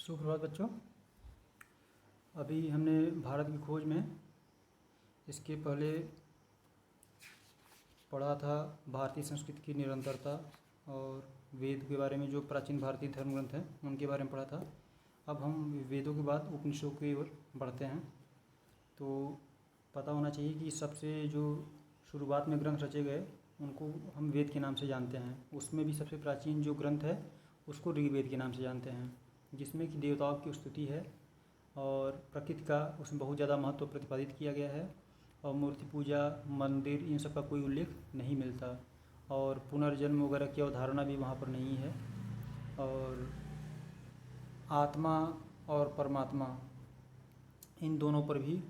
सुप्रभात बच्चों। अभी हमने भारत की खोज में इसके पहले पढ़ा था भारतीय संस्कृति की निरंतरता और वेद के बारे में, जो प्राचीन भारतीय धर्म ग्रंथ हैं उनके बारे में पढ़ा था। अब हम वेदों के बाद उपनिषदों की ओर बढ़ते हैं। तो पता होना चाहिए कि सबसे जो शुरुआत में ग्रंथ रचे गए उनको हम वेद के नाम से जानते हैं। उसमें भी सबसे प्राचीन जो ग्रंथ है उसको ऋग्वेद के नाम से जानते हैं, जिसमें कि देवताओं की स्तुति है और प्रकृति का उसमें बहुत ज़्यादा महत्व प्रतिपादित किया गया है। और मूर्ति पूजा, मंदिर, इन सब का कोई उल्लेख नहीं मिलता और पुनर्जन्म वगैरह की अवधारणा भी वहाँ पर नहीं है। और आत्मा और परमात्मा, इन दोनों पर भी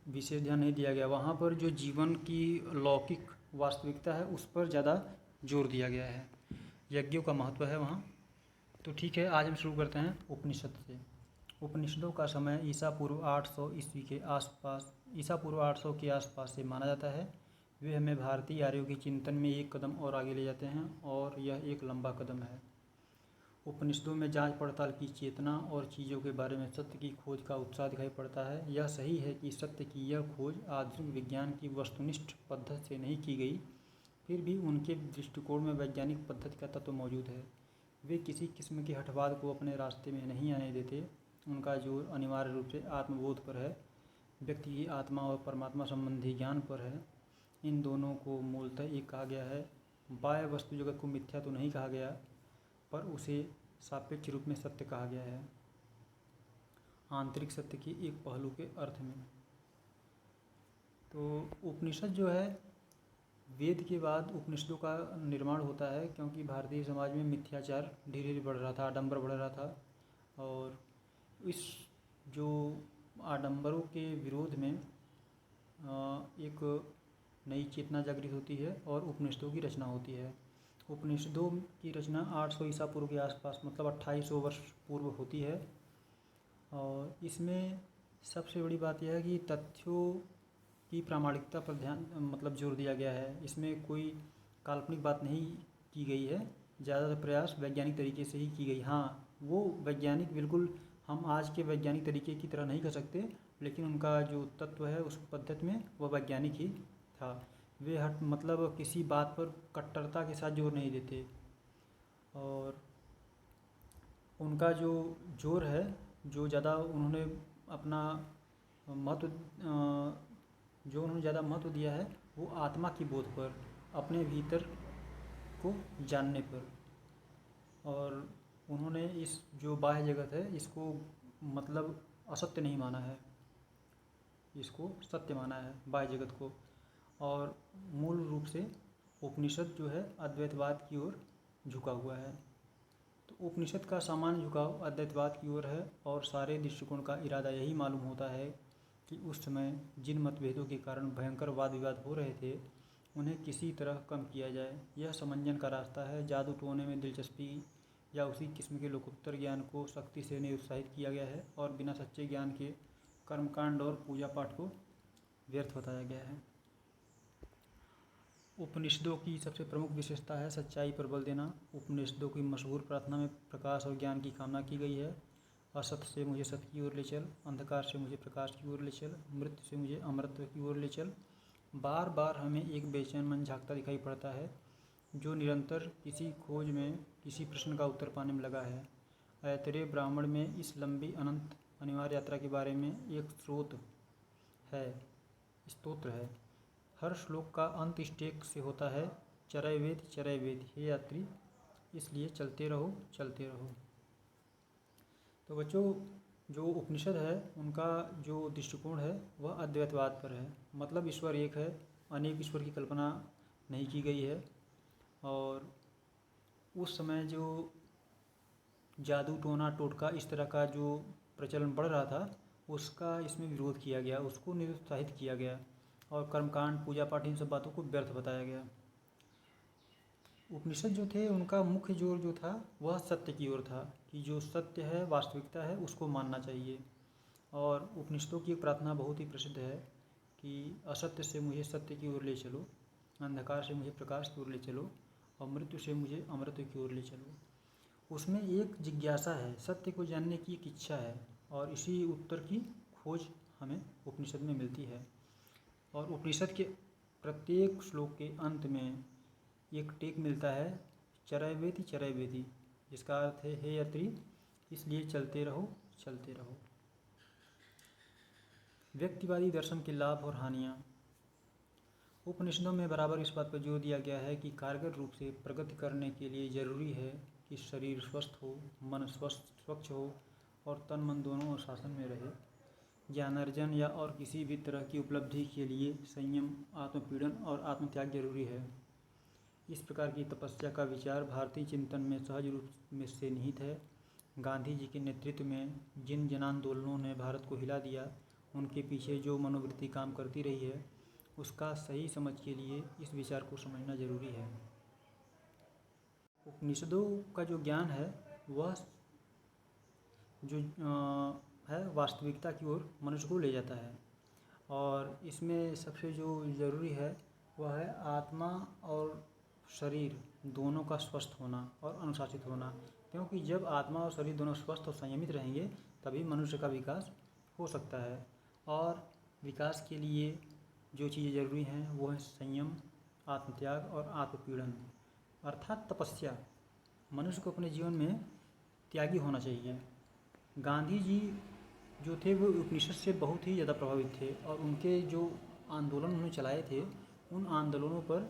विशेष ध्यान नहीं दिया गया। वहाँ पर जो जीवन की लौकिक वास्तविकता है उस पर ज़्यादा जोर दिया गया है, यज्ञों का महत्व है वहाँ। तो ठीक है, आज हम शुरू करते हैं उपनिषद से। उपनिषदों का समय ईसा पूर्व 800 ईस्वी के आसपास, ईसा पूर्व 800 के आसपास से माना जाता है। वे हमें भारतीय आर्यों के चिंतन में एक कदम और आगे ले जाते हैं और यह एक लंबा कदम है। उपनिषदों में जांच पड़ताल की चेतना और चीज़ों के बारे में सत्य की खोज का उत्साह दिखाई पड़ता है। यह सही है कि सत्य की यह खोज आधुनिक विज्ञान की वस्तुनिष्ठ पद्धति से नहीं की गई, फिर भी उनके दृष्टिकोण में वैज्ञानिक पद्धति का तत्व मौजूद है। वे किसी किस्म के हठवाद को अपने रास्ते में नहीं आने देते। उनका जोर अनिवार्य रूप से आत्मबोध पर है, व्यक्ति की आत्मा और परमात्मा संबंधी ज्ञान पर है। इन दोनों को मूलतः एक कहा गया है। बाह्य वस्तु जगत को मिथ्या तो नहीं कहा गया, पर उसे सापेक्ष रूप में सत्य कहा गया है, आंतरिक सत्य के एक पहलू के अर्थ में। तो उपनिषद जो है, वेद के बाद उपनिषदों का निर्माण होता है, क्योंकि भारतीय समाज में मिथ्याचार धीरे धीरे बढ़ रहा था, आडंबर बढ़ रहा था। और इस जो आडंबरों के विरोध में एक नई चेतना जागृत होती है और उपनिषदों की रचना होती है। उपनिषदों की रचना 800 ईसा पूर्व के आसपास, मतलब 2800 वर्ष पूर्व होती है। और इसमें सबसे बड़ी बात यह है कि तथ्यों की प्रामाणिकता पर ध्यान, मतलब जोर दिया गया है। इसमें कोई काल्पनिक बात नहीं की गई है, ज़्यादातर प्रयास वैज्ञानिक तरीके से ही की गई। हाँ, वो वैज्ञानिक बिल्कुल हम आज के वैज्ञानिक तरीके की तरह नहीं कर सकते, लेकिन उनका जो तत्व है उस पद्धति में वह वैज्ञानिक ही था। वे मतलब किसी बात पर कट्टरता के साथ जोर नहीं देते। और उनका जो जोर है, जो ज़्यादा उन्होंने अपना महत्व जो उन्होंने ज़्यादा महत्व दिया है वो आत्मा की बोध पर, अपने भीतर को जानने पर। और उन्होंने इस जो बाह्य जगत है इसको मतलब असत्य नहीं माना है, इसको सत्य माना है बाह्य जगत को। और मूल रूप से उपनिषद जो है अद्वैतवाद की ओर झुका हुआ है। तो उपनिषद का सामान्य झुकाव अद्वैतवाद की ओर है और सारे दृष्टिकोण का इरादा यही मालूम होता है कि उस समय जिन मतभेदों के कारण भयंकर वाद विवाद हो रहे थे उन्हें किसी तरह कम किया जाए। यह समंजन का रास्ता है। जादू टोने में दिलचस्पी या उसी किस्म के लोकोत्तर ज्ञान को सख्ती से निरुत्साहित किया गया है और बिना सच्चे ज्ञान के कर्मकांड और पूजा पाठ को व्यर्थ बताया गया है। उपनिषदों की सबसे प्रमुख विशेषता है सच्चाई पर बल देना। उपनिषदों की मशहूर प्रार्थना में प्रकाश और ज्ञान की कामना की गई है। असत्य से मुझे सत्य की ओर ले चल, अंधकार से मुझे प्रकाश की ओर ले चल, मृत्यु से मुझे अमरत्व की ओर ले चल। बार बार हमें एक बेचैन मन झांकता दिखाई पड़ता है, जो निरंतर किसी खोज में, किसी प्रश्न का उत्तर पाने में लगा है। ऐतरेय ब्राह्मण में इस लंबी अनंत अनिवार्य यात्रा के बारे में एक स्तोत्र है। हर श्लोक का अंत स्टेक से होता है, चरय वेद हे यात्री, इसलिए चलते रहो चलते रहो। तो बच्चों, जो उपनिषद है उनका जो दृष्टिकोण है वह अद्वैतवाद पर है, मतलब ईश्वर एक है, अनेक ईश्वर की कल्पना नहीं की गई है। और उस समय जो जादू टोना टोटका इस तरह का जो प्रचलन बढ़ रहा था उसका इसमें विरोध किया गया, उसको निरुत्साहित किया गया और कर्मकांड, पूजा पाठ, इन सब बातों को व्यर्थ बताया गया। उपनिषद जो थे उनका मुख्य जोर जो था वह सत्य की ओर था, कि जो सत्य है, वास्तविकता है, उसको मानना चाहिए। और उपनिषदों की एक प्रार्थना बहुत ही प्रसिद्ध है कि असत्य से मुझे सत्य की ओर ले चलो, अंधकार से मुझे प्रकाश की ओर ले चलो और मृत्यु से मुझे अमृत की ओर ले चलो। उसमें एक जिज्ञासा है, सत्य को जानने की एक इच्छा है, और इसी उत्तर की खोज हमें उपनिषद में मिलती है। और उपनिषद के प्रत्येक श्लोक के अंत में एक टेक मिलता है, चरैवेति चरैवेति, जिसका अर्थ है हे यात्री, इसलिए चलते रहो चलते रहो। व्यक्तिवादी दर्शन के लाभ और हानियाँ। उपनिषदों में बराबर इस बात पर जोर दिया गया है कि कारगर रूप से प्रगति करने के लिए जरूरी है कि शरीर स्वस्थ हो, मन स्वच्छ हो और तन मन दोनों शासन में रहे। ज्ञानार्जन या और किसी भी तरह की उपलब्धि के लिए संयम, आत्मपीड़न और आत्मत्याग जरूरी है। इस प्रकार की तपस्या का विचार भारतीय चिंतन में सहज रूप में से निहित है। गांधी जी के नेतृत्व में जिन जन आंदोलनों ने भारत को हिला दिया, उनके पीछे जो मनोवृत्ति काम करती रही है, उसका सही समझ के लिए इस विचार को समझना जरूरी है। उपनिषदों का जो ज्ञान है वह जो है वास्तविकता की ओर मनुष्य को ले जाता है, और इसमें सबसे जो ज़रूरी है वह है आत्मा और शरीर दोनों का स्वस्थ होना और अनुशासित होना, क्योंकि जब आत्मा और शरीर दोनों स्वस्थ और संयमित रहेंगे तभी मनुष्य का विकास हो सकता है। और विकास के लिए जो चीज़ें ज़रूरी हैं वो है संयम, आत्मत्याग और आत्मपीड़न, अर्थात तपस्या। मनुष्य को अपने जीवन में त्यागी होना चाहिए। गांधी जी जो थे वो उपनिषद से बहुत ही ज़्यादा प्रभावित थे, और उनके जो आंदोलन उन्होंने चलाए थे उन आंदोलनों पर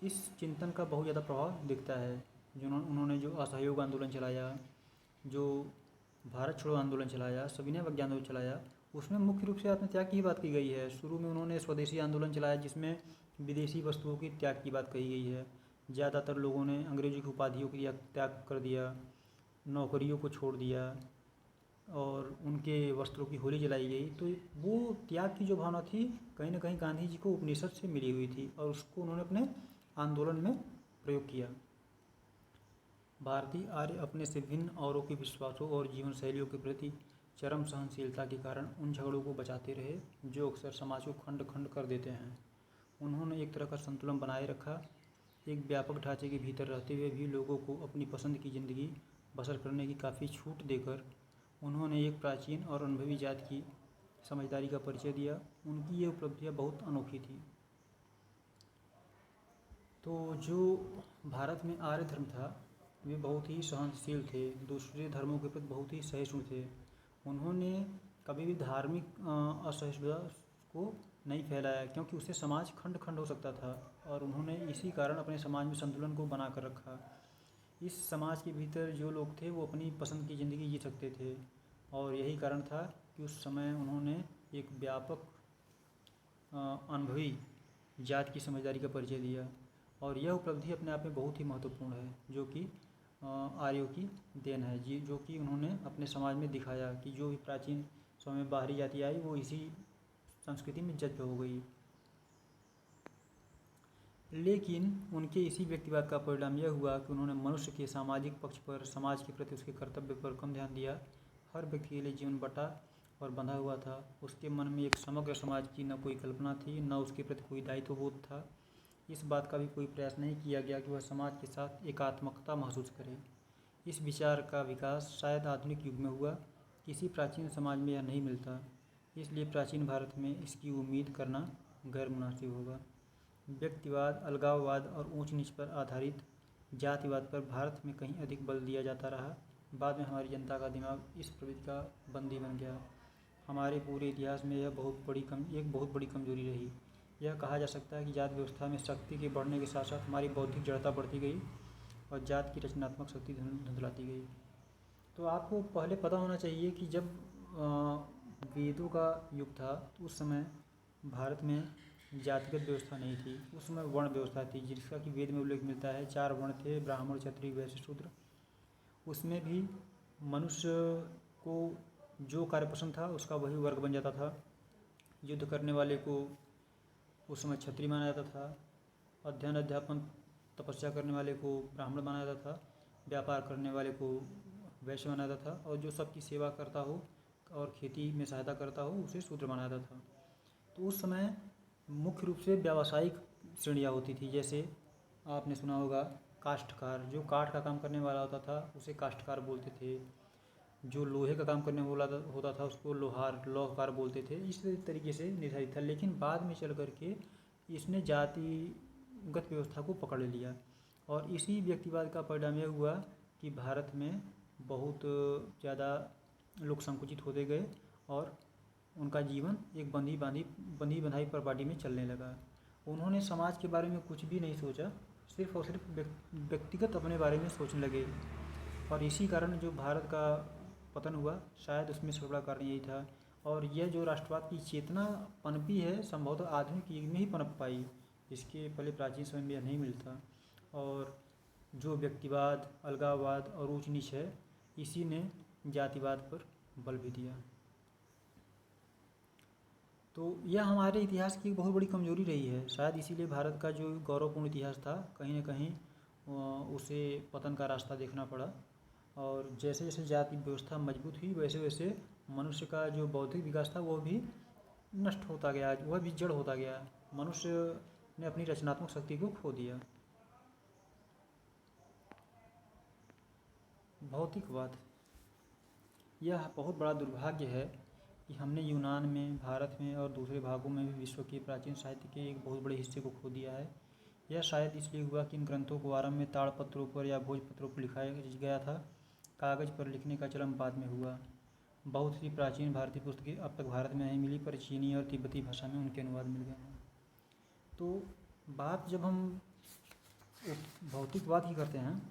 इस चिंतन का बहुत ज़्यादा प्रभाव दिखता है। जो उन्होंने जो असहयोग आंदोलन चलाया, जो भारत छोड़ो आंदोलन चलाया, सविनय अवज्ञा आंदोलन चलाया, उसमें मुख्य रूप से आत्मत्याग की बात की गई है। शुरू में उन्होंने स्वदेशी आंदोलन चलाया जिसमें विदेशी वस्तुओं की त्याग की बात कही गई है। ज़्यादातर लोगों ने अंग्रेजी की उपाधियों का त्याग कर दिया, नौकरियों को छोड़ दिया और उनके वस्त्रों की होली जलाई गई। तो वो त्याग की जो भावना थी कहीं ना कहीं गांधी जी को उपनिषद से मिली हुई थी, और उसको उन्होंने अपने आंदोलन में प्रयोग किया। भारतीय आर्य अपने से भिन्न औरों के विश्वासों और जीवन शैलियों के प्रति चरम सहनशीलता के कारण उन झगड़ों को बचाते रहे जो अक्सर समाज को खंड खंड कर देते हैं। उन्होंने एक तरह का संतुलन बनाए रखा, एक व्यापक ढांचे के भीतर रहते हुए भी लोगों को अपनी पसंद की ज़िंदगी बसर करने की काफ़ी छूट देकर उन्होंने एक प्राचीन और अनुभवी जात की समझदारी का परिचय दिया। उनकी ये उपलब्धियाँ बहुत अनोखी थी। तो जो भारत में आर्य धर्म था वे बहुत ही सहनशील थे, दूसरे धर्मों के प्रति बहुत ही सहिष्णु थे। उन्होंने कभी भी धार्मिक असहिष्णुता को नहीं फैलाया, क्योंकि उससे समाज खंड खंड हो सकता था, और उन्होंने इसी कारण अपने समाज में संतुलन को बना कर रखा। इस समाज के भीतर जो लोग थे वो अपनी पसंद की ज़िंदगी जी सकते थे, और यही कारण था कि उस समय उन्होंने एक व्यापक अनुभवी जात की समझदारी का परिचय दिया। और यह उपलब्धि अपने आप में बहुत ही महत्वपूर्ण है, जो कि आर्यों की देन है जी, जो कि उन्होंने अपने समाज में दिखाया कि जो भी प्राचीन समय में बाहरी जाति आई वो इसी संस्कृति में जज्ब हो गई। लेकिन उनके इसी व्यक्तिवाद का परिणाम यह हुआ कि उन्होंने मनुष्य के सामाजिक पक्ष पर, समाज के प्रति उसके कर्तव्य पर कम ध्यान दिया। हर व्यक्ति के लिए जीवन बटा और बंधा हुआ था। उसके मन में एक समग्र समाज की न कोई कल्पना थी, न उसके प्रति कोई दायित्वबोध था। इस बात का भी कोई प्रयास नहीं किया गया कि वह समाज के साथ एकात्मकता महसूस करे। इस विचार का विकास शायद आधुनिक युग में हुआ, किसी प्राचीन समाज में यह नहीं मिलता, इसलिए प्राचीन भारत में इसकी उम्मीद करना गैर मुनासिब होगा। व्यक्तिवाद, अलगाववाद और ऊंच नीच पर आधारित जातिवाद पर भारत में कहीं अधिक बल दिया जाता रहा। बाद में हमारी जनता का दिमाग इस प्रवृत्ति का बंदी बन गया। हमारे पूरे इतिहास में यह एक बहुत बड़ी कमजोरी रही। यह कहा जा सकता है कि जात व्यवस्था में शक्ति के बढ़ने के साथ साथ हमारी बौद्धिक जड़ता बढ़ती गई और जात की रचनात्मक शक्ति धुंधलाती गई। तो आपको पहले पता होना चाहिए कि जब वेदों का युग था तो उस समय भारत में जातिगत व्यवस्था नहीं थी, उस समय वर्ण व्यवस्था थी, जिसका कि वेद में उल्लेख मिलता है। 4 वर्ण थे, ब्राह्मण, क्षत्रिय, वैश्य, शूद्र। उसमें भी मनुष्य को जो कार्य पसंद था उसका वही वर्ग बन जाता था। युद्ध करने वाले को उस समय क्षत्रिय माना जाता था, अध्ययन अध्यापन तपस्या करने वाले को ब्राह्मण माना जाता था, व्यापार करने वाले को वैश्य माना जाता था, और जो सबकी सेवा करता हो और खेती में सहायता करता हो उसे शूद्र माना जाता था। तो उस समय मुख्य रूप से व्यावसायिक श्रेणियाँ होती थी, जैसे आपने सुना होगा काष्ठकार, जो काठ का काम करने वाला होता था उसे काष्ठकार बोलते थे, जो लोहे का काम करने वाला होता था उसको लौहकार बोलते थे। इस तरीके से निर्धारित था, लेकिन बाद में चल करके इसने जातिगत व्यवस्था को पकड़ लिया और इसी व्यक्तिवाद का परिणाम यह हुआ कि भारत में बहुत ज़्यादा लोग संकुचित होते गए और उनका जीवन एक बंधी बंधाई प्रपाटी में चलने लगा। उन्होंने समाज के बारे में कुछ भी नहीं सोचा, सिर्फ और सिर्फ व्यक्तिगत अपने बारे में सोचने लगे और इसी कारण जो भारत का पतन हुआ शायद उसमें सबसे बड़ा कारण यही था। और यह जो राष्ट्रवाद की चेतना पनपी है संभवतः आधुनिक युग में ही पनप पाई, इसके पहले प्राचीन समय में यह नहीं मिलता। और जो व्यक्तिवाद, अलगाववाद और ऊंच नीच है, इसी ने जातिवाद पर बल भी दिया। तो यह हमारे इतिहास की एक बहुत बड़ी कमजोरी रही है। शायद इसीलिए भारत का जो गौरवपूर्ण इतिहास था कहीं न कहीं उसे पतन का रास्ता देखना पड़ा। और जैसे जैसे जाति व्यवस्था मजबूत हुई वैसे वैसे मनुष्य का जो बौद्धिक विकास था वो भी नष्ट होता गया, वह भी जड़ होता गया। मनुष्य ने अपनी रचनात्मक शक्ति को खो दिया। भौतिकवाद, यह बहुत बड़ा दुर्भाग्य है कि हमने यूनान में, भारत में और दूसरे भागों में भी विश्व के प्राचीन साहित्य के एक बहुत बड़े हिस्से को खो दिया है। यह शायद इसलिए हुआ कि इन ग्रंथों को आरंभ में ताड़पत्रों पर या भोजपत्रों पर लिखाया गया था। कागज़ पर लिखने का चलन बाद में हुआ। बहुत सी प्राचीन भारतीय पुस्तकें अब तक भारत में नहीं मिली, पर चीनी और तिब्बती भाषा में उनके अनुवाद मिल गए हैं। तो बात जब हम भौतिकवाद की करते हैं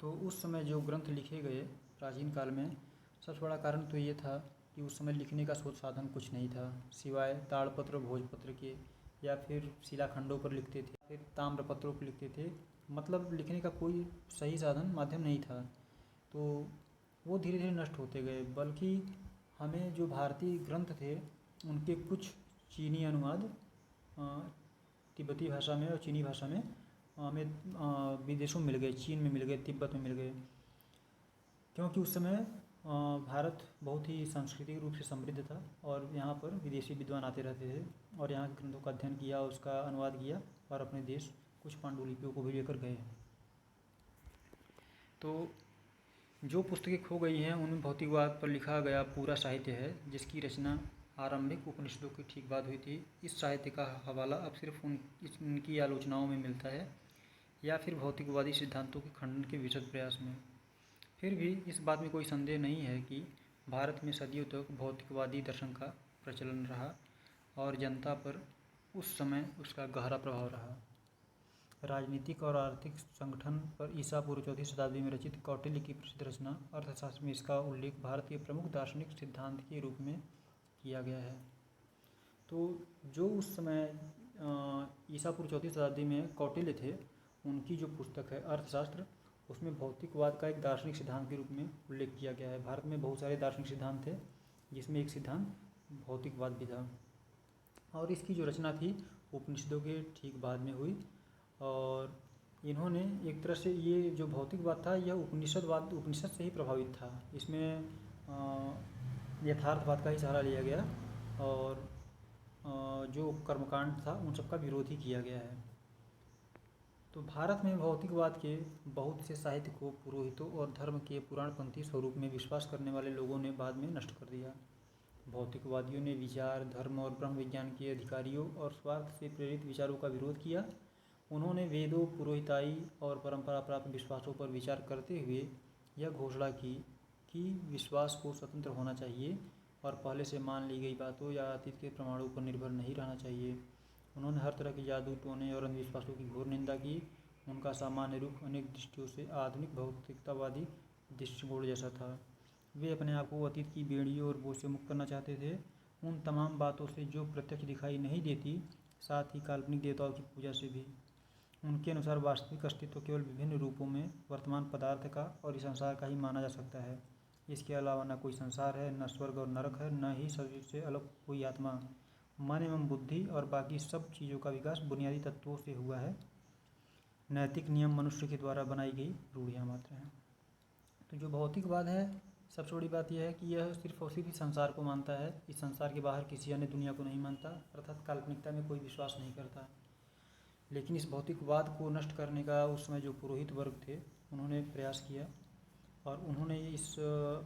तो उस समय जो ग्रंथ लिखे गए प्राचीन काल में, सबसे बड़ा कारण तो ये था कि उस समय लिखने का स्रोत साधन कुछ नहीं था सिवाय ताड़पत्र भोजपत्र के, या फिर शिलाखंडों पर लिखते थे, फिर ताम्रपत्रों पर लिखते थे। मतलब लिखने का कोई सही साधन माध्यम नहीं था। तो वो धीरे धीरे नष्ट होते गए। बल्कि हमें जो भारतीय ग्रंथ थे उनके कुछ चीनी अनुवाद तिब्बती भाषा में और चीनी भाषा में हमें विदेशों में मिल गए, चीन में मिल गए, तिब्बत में मिल गए, क्योंकि उस समय भारत बहुत ही सांस्कृतिक रूप से समृद्ध था और यहाँ पर विदेशी विद्वान आते रहते थे और यहाँ के ग्रंथों का अध्ययन किया, उसका अनुवाद किया और अपने देश कुछ पांडुलिपियों को भी लेकर गए। तो जो पुस्तकें खो गई हैं उनमें भौतिकवाद पर लिखा गया पूरा साहित्य है, जिसकी रचना आरंभिक उपनिषदों की ठीक बाद हुई थी। इस साहित्य का हवाला अब सिर्फ उनकी आलोचनाओं में मिलता है या फिर भौतिकवादी सिद्धांतों के खंडन के विशद प्रयास में। फिर भी इस बात में कोई संदेह नहीं है कि भारत में सदियों तक भौतिकवादी दर्शन का प्रचलन रहा और जनता पर उस समय उसका गहरा प्रभाव रहा। राजनीतिक और आर्थिक संगठन पर ईसा पूर्व 4वीं शताब्दी में रचित कौटिल्य की प्रसिद्ध रचना अर्थशास्त्र में इसका उल्लेख भारत के प्रमुख दार्शनिक सिद्धांत के रूप में किया गया है। तो जो उस समय ईसा पूर्व 4वीं शताब्दी में कौटिल्य थे, उनकी जो पुस्तक है अर्थशास्त्र, उसमें भौतिकवाद का एक दार्शनिक सिद्धांत के रूप में उल्लेख किया गया है। भारत में बहुत सारे दार्शनिक सिद्धांत थे जिसमें एक सिद्धांत भौतिकवाद भी था और इसकी जो रचना थी उपनिषदों के ठीक बाद में हुई। और इन्होंने एक तरह से ये जो भौतिकवाद था यह उपनिषद से ही प्रभावित था। इसमें यथार्थवाद का ही सहारा लिया गया और जो कर्मकांड था उन सब का विरोध ही किया गया है। तो भारत में भौतिकवाद के बहुत से साहित्य को पुरोहितों और धर्म के पुराणपंथी स्वरूप में विश्वास करने वाले लोगों ने बाद में नष्ट कर दिया। भौतिकवादियों ने विचार, धर्म और ब्रह्म विज्ञान के अधिकारियों और स्वार्थ से प्रेरित विचारों का विरोध किया। उन्होंने वेदों, पुरोहिताई और परंपरा प्राप्त विश्वासों पर विचार करते हुए यह घोषणा की कि विश्वास को स्वतंत्र होना चाहिए और पहले से मान ली गई बातों या अतीत के प्रमाणों पर निर्भर नहीं रहना चाहिए। उन्होंने हर तरह के जादू, टोने और अंधविश्वासों की घोर निंदा की। उनका सामान्य रुख अनेक दृष्टियों से आधुनिक भौतिकतावादी दृष्टिकोण जैसा था। वे अपने आप को अतीत की बेड़ियों और बोझ से मुक्त करना चाहते थे, उन तमाम बातों से जो प्रत्यक्ष दिखाई नहीं देती, साथ ही काल्पनिक देवताओं की पूजा से भी। उनके अनुसार वास्तविक अस्तित्व केवल विभिन्न रूपों में वर्तमान पदार्थ का और इस संसार का ही माना जा सकता है। इसके अलावा न कोई संसार है, न स्वर्ग और नरक है, न ही शरीर से अलग कोई आत्मा। मन एवं बुद्धि और बाकी सब चीज़ों का विकास बुनियादी तत्वों से हुआ है। नैतिक नियम मनुष्य के द्वारा बनाई गई रूढ़ियाँ मात्र हैं। तो जो भौतिकवाद है, सबसे बड़ी बात यह है कि यह सिर्फ और सिर्फ इस संसार को मानता है, इस संसार के बाहर किसी अन्य दुनिया को नहीं मानता, अर्थात काल्पनिकता में कोई विश्वास नहीं करता। लेकिन इस भौतिकवाद को नष्ट करने का उस समय जो पुरोहित वर्ग थे उन्होंने प्रयास किया, और उन्होंने इस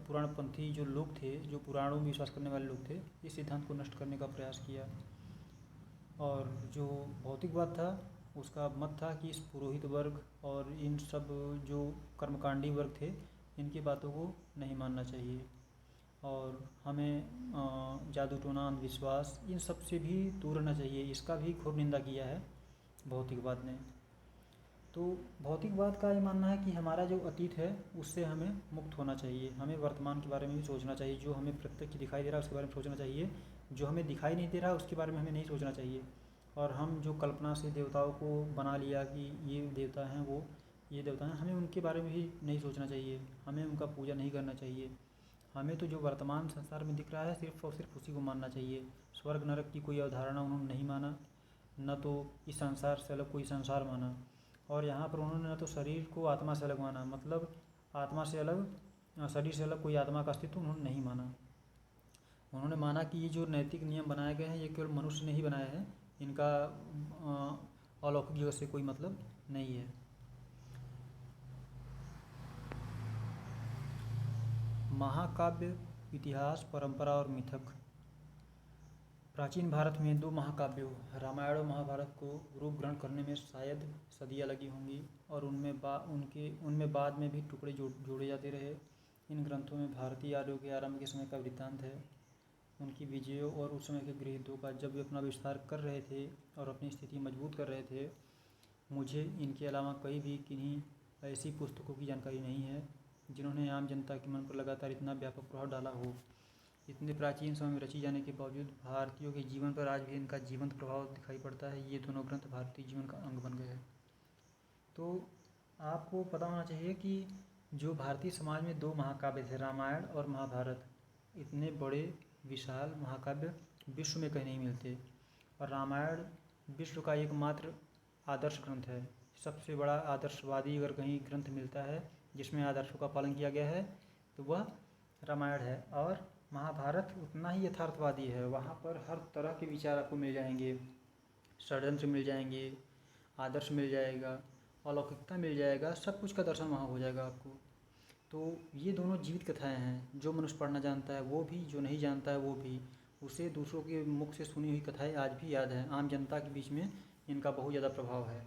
पुराणपंथी जो लोग थे, जो पुराणों में विश्वास करने वाले लोग थे, इस सिद्धांत को नष्ट करने का प्रयास किया। और जो भौतिकवाद था उसका मत था कि इस पुरोहित वर्ग और इन सब जो कर्मकांडी वर्ग थे, इनकी बातों को नहीं मानना चाहिए, और हमें जादू टोना अंधविश्वास इन सब से भी दूर रहना चाहिए। इसका भी घोर निंदा किया है भौतिकवाद ने। तो भौतिकवाद का ये मानना है कि हमारा जो अतीत है उससे हमें मुक्त होना चाहिए, हमें वर्तमान के बारे में भी सोचना चाहिए। जो हमें प्रत्यक्ष दिखाई दे रहा है उसके बारे में सोचना चाहिए, जो हमें दिखाई नहीं दे रहा उसके बारे में हमें नहीं सोचना चाहिए। और हम जो कल्पना से देवताओं को बना लिया कि ये देवता हैं, वो ये देवता हैं, हमें उनके बारे में भी नहीं सोचना चाहिए, हमें उनका पूजा नहीं करना चाहिए। हमें तो जो वर्तमान संसार में दिख रहा है सिर्फ और सिर्फ उसी को मानना चाहिए। स्वर्ग नरक की कोई अवधारणा उन्होंने नहीं माना, न तो इस संसार से अलग कोई संसार माना, और यहाँ पर उन्होंने न तो शरीर को आत्मा से अलग माना, मतलब आत्मा से अलग, शरीर से अलग कोई आत्मा का अस्तित्व उन्होंने नहीं माना। उन्होंने माना कि ये जो नैतिक नियम बनाए गए हैं ये केवल मनुष्य ने ही बनाए हैं, इनका अलौकिक जगत से कोई मतलब नहीं है। महाकाव्य, इतिहास, परंपरा और मिथक। प्राचीन भारत में दो महाकाव्यों रामायण और महाभारत को रूप ग्रहण करने में शायद सदियाँ लगी होंगी, और उनमें बाद में भी टुकड़े जोड़े जाते रहे। इन ग्रंथों में भारतीय आर्यों के आरंभ के समय का वृत्तांत है, उनकी विजयों और उस समय के गृहयुद्धों का, जब वे अपना विस्तार कर रहे थे और अपनी स्थिति मजबूत कर रहे थे। मुझे इनके अलावा कई भी किन्हीं ऐसी पुस्तकों की जानकारी नहीं है जिन्होंने आम जनता के मन पर लगातार इतना व्यापक प्रभाव डाला हो। इतने प्राचीन समय में रची जाने के बावजूद भारतीयों के जीवन पर आज भी इनका जीवंत प्रभाव दिखाई पड़ता है। ये दोनों ग्रंथ भारतीय जीवन का अंग बन गए हैं। तो आपको पता होना चाहिए कि जो भारतीय समाज में दो महाकाव्य थे, रामायण और महाभारत, इतने बड़े विशाल महाकाव्य विश्व में कहीं नहीं मिलते, और रामायण विश्व का एकमात्र आदर्श ग्रंथ है। सबसे बड़ा आदर्शवादी अगर कहीं ग्रंथ मिलता है जिसमें आदर्शों का पालन किया गया है तो वह रामायण है। और महाभारत उतना ही यथार्थवादी है, वहाँ पर हर तरह के विचार आपको मिल जाएंगे, षड्यंत्र मिल जाएंगे, आदर्श मिल जाएगा, अलौकिकता मिल जाएगा, सब कुछ का दर्शन वहाँ हो जाएगा आपको। तो ये दोनों जीवित कथाएं हैं, जो मनुष्य पढ़ना जानता है वो भी, जो नहीं जानता है वो भी, उसे दूसरों के मुख से सुनी हुई कथाएं आज भी याद हैं। आम जनता के बीच में इनका बहुत ज़्यादा प्रभाव है,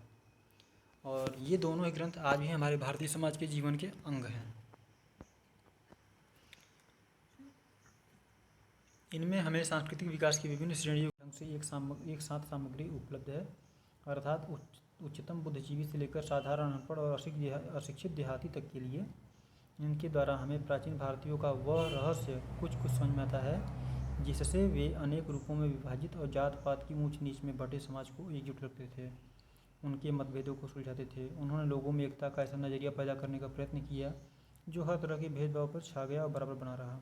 और ये दोनों ही ग्रंथ आज भी हमारे भारतीय समाज के जीवन के अंग हैं। इनमें हमें सांस्कृतिक विकास की विभिन्न श्रेणियों ढंग से एक साथ सामग्री उपलब्ध है, अर्थात उच्चतम बुद्धिजीवी से लेकर साधारण अनपढ़ और अशिक्षित देहाती तक के लिए इनके द्वारा हमें प्राचीन भारतीयों का वह रहस्य कुछ समझ में आता है जिससे वे अनेक रूपों में विभाजित और जात पात की ऊंच नीच में बटे समाज को एकजुट रखते थे, उनके मतभेदों को सुलझाते थे। उन्होंने लोगों में एकता का ऐसा नज़रिया पैदा करने का प्रयत्न किया जो हर तरह के भेदभाव पर छा गया और बराबर बना रहा।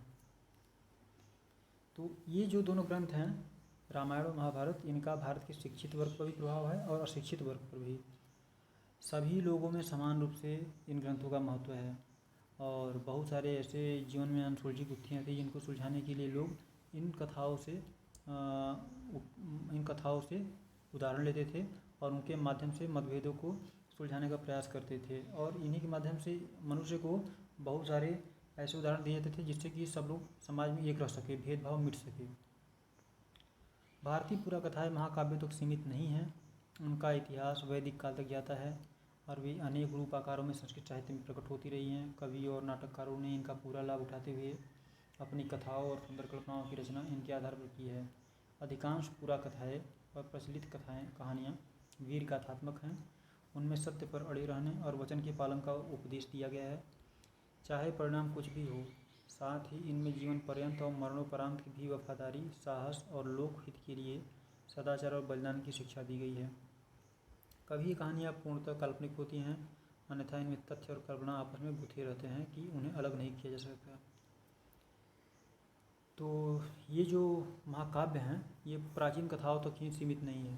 तो ये जो दोनों ग्रंथ हैं रामायण और महाभारत, इनका भारत के शिक्षित वर्ग पर भी प्रभाव है और अशिक्षित वर्ग पर भी। सभी लोगों में समान रूप से इन ग्रंथों का महत्व है, और बहुत सारे ऐसे जीवन में अनसुलझी गुत्थियाँ थी जिनको सुलझाने के लिए लोग इन कथाओं से उदाहरण लेते थे और उनके माध्यम से मतभेदों को सुलझाने का प्रयास करते थे, और इन्हीं के माध्यम से मनुष्य को बहुत सारे ऐसे उदाहरण दिए जाते थे जिससे कि सब लोग समाज में एक रह सके, भेदभाव मिट सके। भारतीय पुरा कथाएँ महाकाव्य तक सीमित नहीं हैं, उनका इतिहास वैदिक काल तक जाता है, और वे अनेक रूप आकारों में संस्कृत साहित्य में प्रकट होती रही हैं। कवि और नाटककारों ने इनका पूरा लाभ उठाते हुए अपनी कथाओं और सुंदर कल्पनाओं की रचना इनके आधार पर की है। अधिकांश पुरा कथाएँ और प्रचलित कहानियाँ वीर गाथात्मक हैं, उनमें सत्य पर अड़े रहने और वचन के पालन का उपदेश दिया गया है, चाहे परिणाम कुछ भी हो। साथ ही इनमें जीवन पर्यंत और मरणोपरांत की भी वफादारी, साहस और लोकहित के लिए सदाचार और बलिदान की शिक्षा दी गई है। कभी कहानियाँ पूर्णतः काल्पनिक होती हैं, अन्यथा इनमें तथ्य और कल्पना आपस में गुथे रहते हैं कि उन्हें अलग नहीं किया जा सकता। तो ये जो महाकाव्य हैं ये प्राचीन कथाओं तक ही सीमित नहीं है,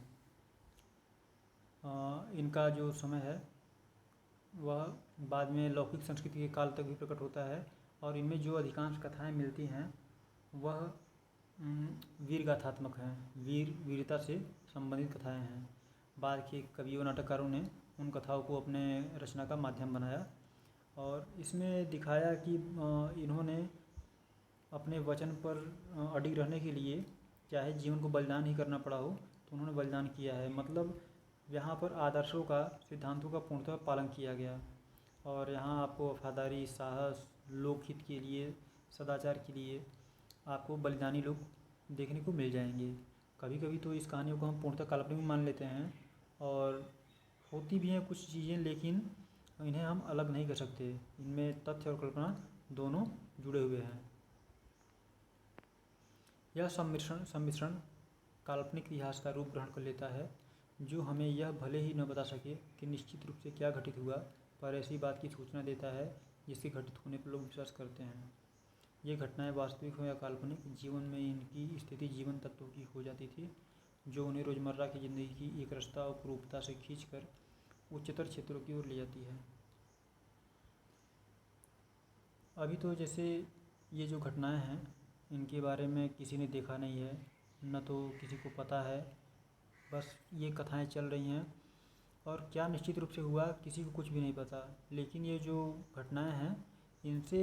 इनका जो समय है वह बाद में लौकिक संस्कृति के काल तक भी प्रकट होता है, और इनमें जो अधिकांश कथाएं मिलती हैं वह वीर गाथात्मक हैं, वीरता से संबंधित कथाएं हैं। बाद के कवियों नाटककारों ने उन कथाओं को अपने रचना का माध्यम बनाया और इसमें दिखाया कि इन्होंने अपने वचन पर अडिग रहने के लिए चाहे जीवन को बलिदान ही करना पड़ा हो तो उन्होंने बलिदान किया है। मतलब यहाँ पर आदर्शों का, सिद्धांतों का पूर्णतः पालन किया गया और यहाँ आपको वफादारी, साहस, लोकहित के लिए, सदाचार के लिए आपको बलिदानी लोग देखने को मिल जाएंगे। कभी कभी तो इस कहानियों को हम पूर्णतः काल्पनिक मान लेते हैं और होती भी हैं कुछ चीज़ें, लेकिन इन्हें हम अलग नहीं कर सकते। इनमें तथ्य और कल्पना दोनों जुड़े हुए हैं। यह सम्मिश्रण काल्पनिक इतिहास का रूप ग्रहण कर लेता है, जो हमें यह भले ही न बता सके कि निश्चित रूप से क्या घटित हुआ, पर ऐसी बात की सूचना देता है जिसके घटित होने पर लोग विश्वास करते हैं। ये घटनाएं वास्तविक हो या काल्पनिक, जीवन में इनकी स्थिति जीवन तत्वों की हो जाती थी, जो उन्हें रोज़मर्रा की ज़िंदगी की एक रास्ता और कुरूपता से खींचकर उच्चतर क्षेत्रों की ओर ले जाती है। अभी तो जैसे ये जो घटनाएं हैं, इनके बारे में किसी ने देखा नहीं है, न तो किसी को पता है, बस ये कथाएं चल रही हैं और क्या निश्चित रूप से हुआ किसी को कुछ भी नहीं पता। लेकिन ये जो घटनाएं हैं, इनसे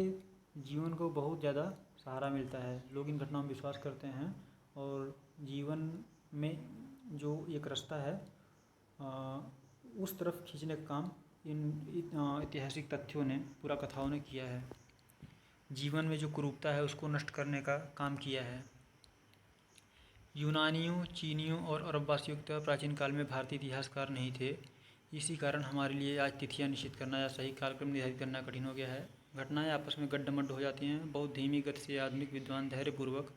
जीवन को बहुत ज़्यादा सहारा मिलता है। लोग इन घटनाओं में विश्वास करते हैं और जीवन में जो एक रास्ता है उस तरफ खींचने का काम इन ऐतिहासिक तथ्यों ने, पूरा कथाओं ने किया है। जीवन में जो कुरूपता है उसको नष्ट करने का काम किया है। यूनानियों, चीनियों और अरबवासियों की तरह प्राचीन काल में भारतीय इतिहासकार नहीं थे। इसी कारण हमारे लिए आज तिथियां निश्चित करना या सही कालक्रम निर्धारित करना कठिन हो गया है। घटनाएं आपस में गड्ढमड्ढ हो जाती हैं। बहुत धीमी गति से आधुनिक विद्वान धैर्यपूर्वक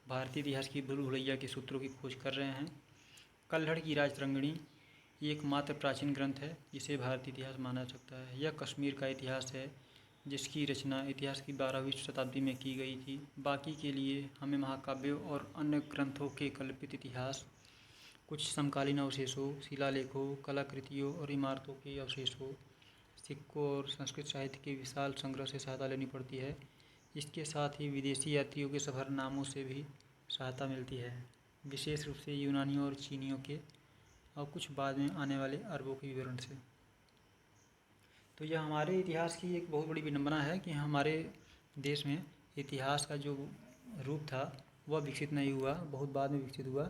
भारतीय इतिहास की भूल भुलैया के सूत्रों की खोज कर रहे हैं। कल्हड़ की राजतरंगिणी एकमात्र प्राचीन ग्रंथ है जिसे भारतीय इतिहास माना जा सकता है। यह कश्मीर का इतिहास है जिसकी रचना इतिहास की 12वीं शताब्दी में की गई थी। बाकी के लिए हमें महाकाव्यों और अन्य ग्रंथों के कल्पित इतिहास, कुछ समकालीन अवशेषों, शिलालेखों, कलाकृतियों और इमारतों के अवशेषों, सिक्कों और संस्कृत साहित्य के विशाल संग्रह से सहायता लेनी पड़ती है। इसके साथ ही विदेशी यात्रियों के सफ़रनामों से भी सहायता मिलती है, विशेष रूप से यूनानियों और चीनियों के और कुछ बाद में आने वाले अरबों के विवरण से। तो यह हमारे इतिहास की एक बहुत बड़ी विडंबना है कि हमारे देश में इतिहास का जो रूप था वह विकसित नहीं हुआ, बहुत बाद में विकसित हुआ।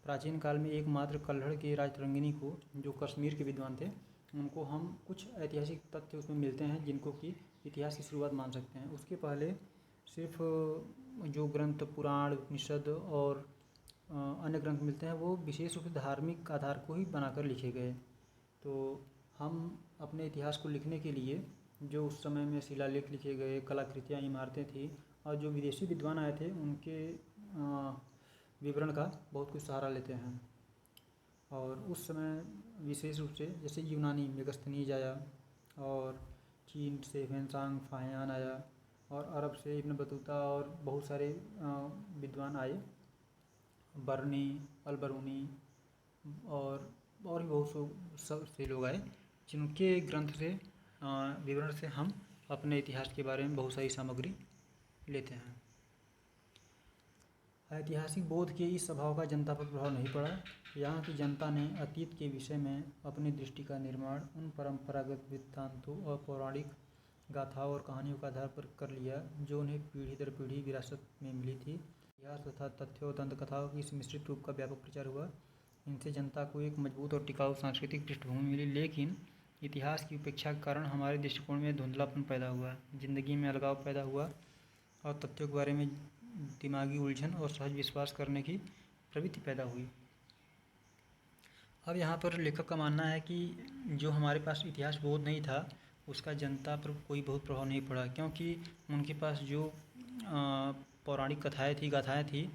प्राचीन काल में एकमात्र कल्हड़ के राजतरंगिणी को, जो कश्मीर के विद्वान थे, उनको हम कुछ ऐतिहासिक तथ्य उसमें मिलते हैं जिनको कि इतिहास की शुरुआत मान सकते हैं। उसके पहले सिर्फ जो ग्रंथ पुराण, उपनिषद और अन्य ग्रंथ मिलते हैं वो विशेष रूप से धार्मिक आधार को ही बनाकर लिखे गए। तो हम अपने इतिहास को लिखने के लिए जो उस समय में शिलालेख लिखे गए, कलाकृतियाँ, इमारतें थी और जो विदेशी विद्वान आए थे उनके विवरण का बहुत कुछ सहारा लेते हैं। और उस समय विशेष रूप से जैसे यूनानी मेगस्थनीज आया और चीन से ह्वेनसांग फाहियान आया और अरब से इब्न बतूता और बहुत सारे विद्वान आए, बर्नी, अलबरूनी और भी बहुत से लोग आए, जिनके ग्रंथ से, विवरण से हम अपने इतिहास के बारे में बहुत सारी सामग्री लेते हैं। ऐतिहासिक बोध के इस स्वभाव का जनता पर प्रभाव नहीं पड़ा। यहाँ की जनता ने अतीत के विषय में अपनी दृष्टि का निर्माण उन परंपरागत वृत्तांतों और पौराणिक गाथाओं और कहानियों का आधार पर कर लिया जो उन्हें पीढ़ी दर पीढ़ी विरासत में मिली थी। इतिहास तथा तथ्यों और दंतकथाओं की इस मिश्रित रूप का व्यापक प्रचार हुआ। इनसे जनता को एक मजबूत और टिकाऊ सांस्कृतिक पृष्ठभूमि मिली, लेकिन इतिहास की उपेक्षा के कारण हमारे दृष्टिकोण में धुंधलापन पैदा हुआ, जिंदगी में अलगाव पैदा हुआ और तथ्यों के बारे में दिमागी उलझन और सहज विश्वास करने की प्रवृत्ति पैदा हुई। अब यहाँ पर लेखक का मानना है कि जो हमारे पास इतिहास बोध नहीं था उसका जनता पर कोई बहुत प्रभाव नहीं पड़ा, क्योंकि उनके पास जो पौराणिक कथाएँ थी, गाथाएँ थी,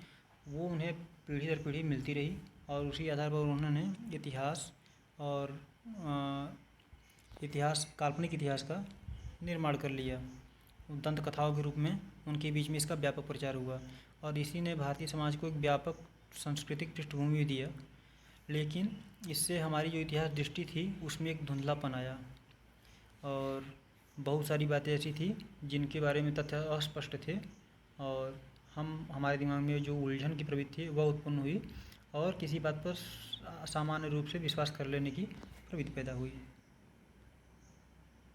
वो उन्हें पीढ़ी दर पीढ़ी मिलती रही और उसी आधार पर उन्होंने इतिहास और काल्पनिक इतिहास का निर्माण कर लिया। दंत कथाओं के रूप में उनके बीच में इसका व्यापक प्रचार हुआ और इसी ने भारतीय समाज को एक व्यापक सांस्कृतिक पृष्ठभूमि भी दिया। लेकिन इससे हमारी जो इतिहास दृष्टि थी उसमें एक धुंधलापन आया और बहुत सारी बातें ऐसी थी जिनके बारे में तथ्य अस्पष्ट थे और हमारे दिमाग में जो उलझन की प्रवृत्ति थी वह उत्पन्न हुई और किसी बात पर सामान्य रूप से विश्वास कर लेने की प्रवृत्ति पैदा हुई।